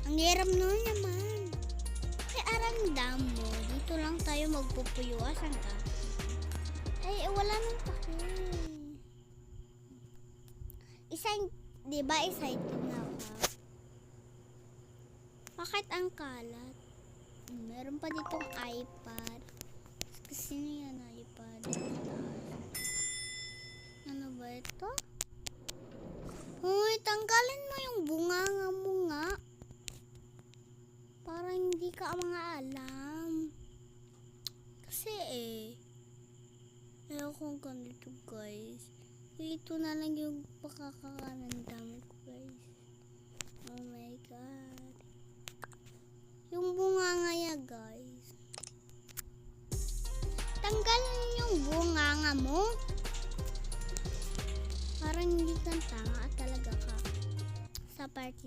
Ang hirap nun naman. Kaya aramdam mo, dito lang tayo magpupuyuan ka. Ay, wala nang pake. Di ba excited na ako? Bakit ang kalat? Meron pa ditong iPad. Kasi yan iPad. Ano ba ito? Hoy, tanggalin mo yung bunganga mo nga. Para hindi ka mga alam. Kasi ayoko ganito guys. Ito na lang yung pakakaramdam ko guys. Oh my god. Yung bunganga ya guys. Tanggalin yung bunganga mo. Parang hindi ka tanga at talaga ka sa party